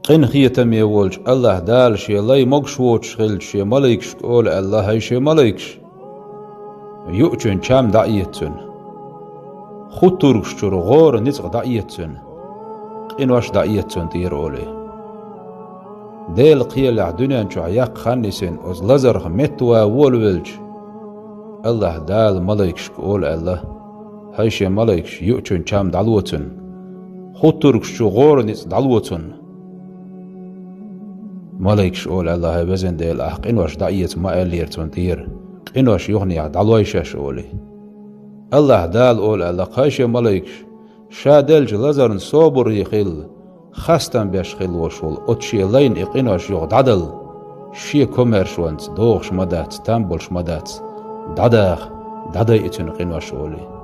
قن خيتم يولج الله دال شي الله مقشوش خل شي ملكش قول الله هاي شي ملكش يؤجن شام دعيتن خطرش شر غور نزغ دعيتن قن واش دعيتن دير أولي ديل قيل عدنيا شو عياق خانسين أز لزر متوا وولولج الله دال ملكش قول الله هاي شي ملكش يؤجن شام دعوتن خطرش شو غور نزغ دعوتن ملكش أول الله بزن ديل قن واش دعيت ما أليرتون دير قن واش يغني عدلويشش أولي الله دال أول الله قايش ملكش شادلج لزرن صوبر يخيل خستن بيش خيل وشول أتشي لين قن واش يغد عدل شي كوميرشوانت دوغش مدات تنبولش مدات دادا إتن قن واش أولي